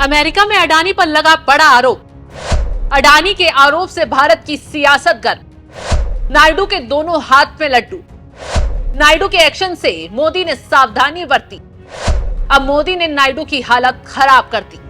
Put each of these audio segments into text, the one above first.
America में अडानी पर लगा बड़ा आरोप। अडानी के आरोप से भारत की सियासत गर्म। नायडू के दोनों हाथ में लड्डू। नायडू के एक्शन से मोदी ने सावधानी बरती। अब मोदी ने नायडू की हालत खराब कर दी।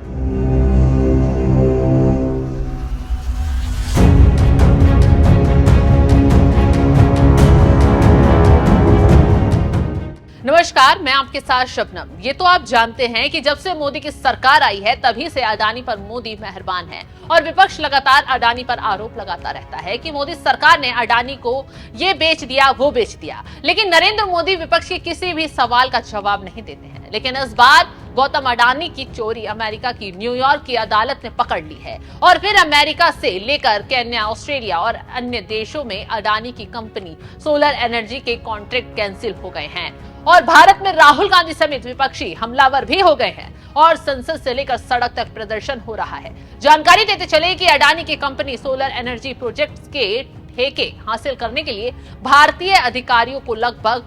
नमस्कार, मैं आपके साथ शबनम। ये तो आप जानते हैं कि जब से मोदी की सरकार आई है तभी से अडानी पर मोदी मेहरबान है और विपक्ष लगातार अडानी पर आरोप लगाता रहता है कि मोदी सरकार ने अडानी को ये बेच दिया, वो बेच दिया। लेकिन नरेंद्र मोदी विपक्ष के किसी भी सवाल का जवाब नहीं देते हैं। लेकिन इस बार गौतम अडानी की चोरी अमेरिका की न्यूयॉर्क की अदालत ने पकड़ ली है और फिर अमेरिका से लेकर केन्या, ऑस्ट्रेलिया और अन्य देशों में अडानी की कंपनी सोलर एनर्जी के कॉन्ट्रैक्ट कैंसिल हो गए हैं और भारत में राहुल गांधी समेत विपक्षी हमलावर भी हो गए हैं और संसद से लेकर सड़क तक प्रदर्शन हो रहा है। जानकारी देते चले कि अडानी की कंपनी सोलर एनर्जी प्रोजेक्ट्स के ठेके हासिल करने के लिए भारतीय अधिकारियों को लगभग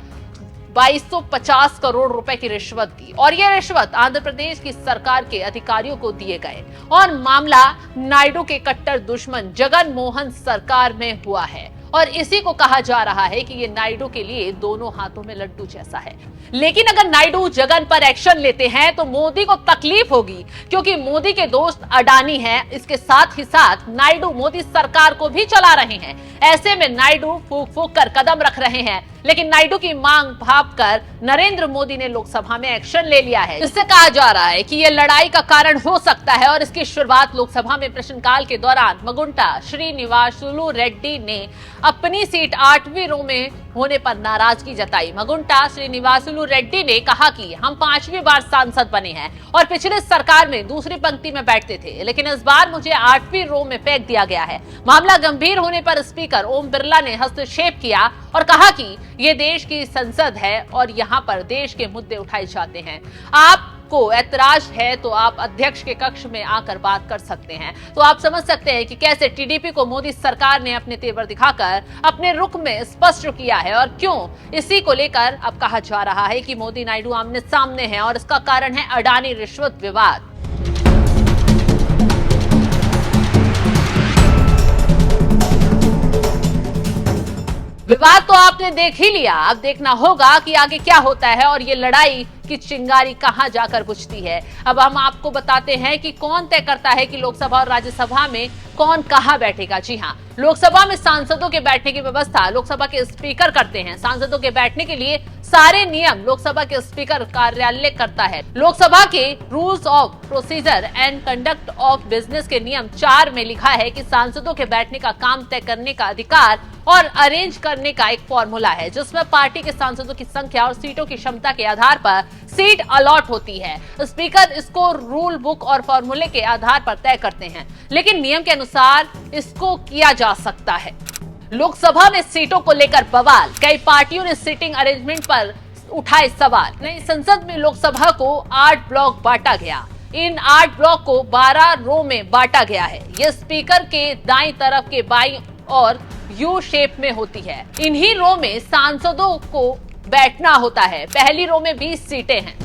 2250 करोड़ रुपए की रिश्वत दी और यह रिश्वत आंध्र प्रदेश की सरकार के अधिकारियों को दिए गए और मामला नायडू के कट्टर दुश्मन जगन मोहन सरकार में हुआ है और इसी को कहा जा रहा है कि ये नायडू के लिए दोनों हाथों में लड्डू जैसा है। लेकिन अगर नायडू जगन पर एक्शन लेते हैं तो मोदी को तकलीफ होगी, क्योंकि मोदी के दोस्त अडानी हैं। इसके साथ ही साथ नायडू मोदी सरकार को भी चला रहे हैं। ऐसे में नायडू फूक फूक कर कदम रख रहे हैं। लेकिन नायडू की मांग भाप कर नरेंद्र मोदी ने लोकसभा में एक्शन ले लिया है। इससे कहा जा रहा है कि यह लड़ाई का कारण हो सकता है और इसकी शुरुआत लोकसभा में प्रश्नकाल के दौरान मगुंटा श्रीनिवासुलु रेड्डी ने अपनी सीट 8वीं रो में होने पर नाराजगी जताई। मगुंटा श्रीनिवासुलु रेड्डी ने कहा कि हम 5वीं बार सांसद बने हैं और पिछले सरकार में दूसरी पंक्ति में बैठते थे, लेकिन इस बार मुझे 8वीं रो में फेंक दिया गया है। मामला गंभीर होने पर स्पीकर ओम बिरला ने हस्तक्षेप किया और कहा कि ये देश की संसद है और यहाँ पर देश के मुद्दे उठाए जाते हैं। आपको ऐतराज है तो आप अध्यक्ष के कक्ष में आकर बात कर सकते हैं। तो आप समझ सकते हैं कि कैसे टीडीपी को मोदी सरकार ने अपने तेवर दिखाकर अपने रुख में स्पष्ट किया है और क्यों। इसी को लेकर अब कहा जा रहा है कि मोदी नायडू आमने सामने हैं और इसका कारण है अडानी रिश्वत विवाद। विवाद तो आपने देख ही लिया, अब देखना होगा कि आगे क्या होता है और ये लड़ाई की चिंगारी कहां जाकर बुझती है। अब हम आपको बताते हैं कि कौन तय करता है कि लोकसभा और राज्यसभा में कौन कहां बैठेगा। जी हां, लोकसभा में सांसदों के बैठने की व्यवस्था लोकसभा के स्पीकर करते हैं। सांसदों के बैठने के लिए सारे नियम लोकसभा के स्पीकर कार्यालय करता है। लोकसभा के rules of procedure and conduct of business के नियम 4 में लिखा है कि सांसदों के बैठने का काम तय करने का अधिकार और अरेंज करने का एक फॉर्मूला है, जिसमें पार्टी के सांसदों की संख्या और सीटों की क्षमता के आधार पर सीट अलॉट होती है। स्पीकर इसको रूल बुक और फॉर्मूले के आधार पर तय करते हैं, लेकिन नियम के अनुसार इसको किया जा सकता है। लोकसभा में सीटों को लेकर बवाल, कई पार्टियों ने सीटिंग अरेंजमेंट पर उठाए सवाल। नई संसद में लोकसभा को 8 ब्लॉक बांटा गया। इन 8 ब्लॉक को 12 रो में बांटा गया है। यह स्पीकर के दाईं तरफ के बाईं और यू शेप में होती है। इन्हीं रो में सांसदों को बैठना होता है। पहली रो में 20 सीटें हैं।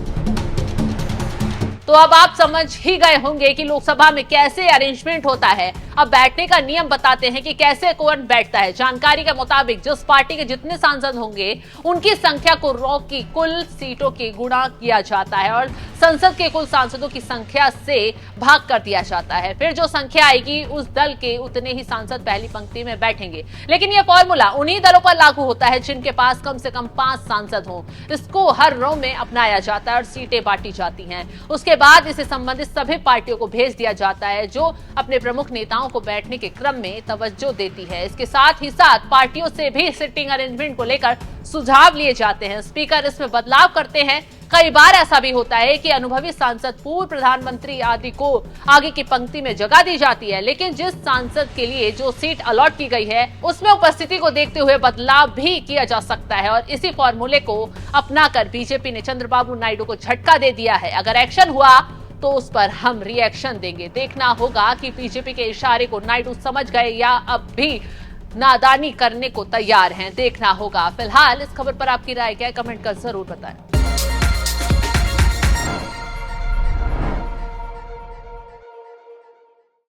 तो अब आप समझ ही गए होंगे कि लोकसभा में कैसे अरेंजमेंट होता है। अब बैठने का नियम बताते हैं कि कैसे कौन बैठता है। जानकारी के मुताबिक जिस पार्टी के जितने सांसद होंगे उनकी संख्या को रो की कुल सीटों के गुणा किया जाता है और संसद के कुल सांसदों की संख्या से भाग कर दिया जाता है। फिर जो संख्या आएगी उस दल के उतने ही सांसद पहली पंक्ति में बैठेंगे। लेकिन यह फॉर्मूला उन्हीं दलों पर लागू होता है जिनके पास कम से कम 5 सांसद हों। इसको हर रो में अपनाया जाता है और सीटें बांटी जाती हैं। उसके बाद इसे संबंधित सभी पार्टियों को भेज दिया जाता है, जो अपने प्रमुख नेताओं को बैठने के क्रम में तवज्जो देती है। इसके साथ ही साथ पार्टियों से भी सिटिंग अरेंजमेंट को लेकर सुझाव लिए जाते हैं। स्पीकर इसमें बदलाव करते हैं। कई बार ऐसा भी होता है कि अनुभवी सांसद, पूर्व प्रधानमंत्री आदि को आगे की पंक्ति में जगह दी जाती है, लेकिन जिस सांसद के लिए जो सीट अलॉट की गई है उसमें उपस्थिति को देखते हुए बदलाव भी किया जा सकता है और इसी फॉर्मूले को अपनाकर बीजेपी ने चंद्रबाबू नायडू को झटका दे दिया है। अगर एक्शन हुआ तो उस पर हम रिएक्शन देंगे। देखना होगा कि बीजेपी के इशारे को नायडू समझ गए या अब भी नादानी करने को तैयार हैं। देखना होगा। फिलहाल इस खबर पर आपकी राय क्या है, कमेंट कर जरूर बताएं।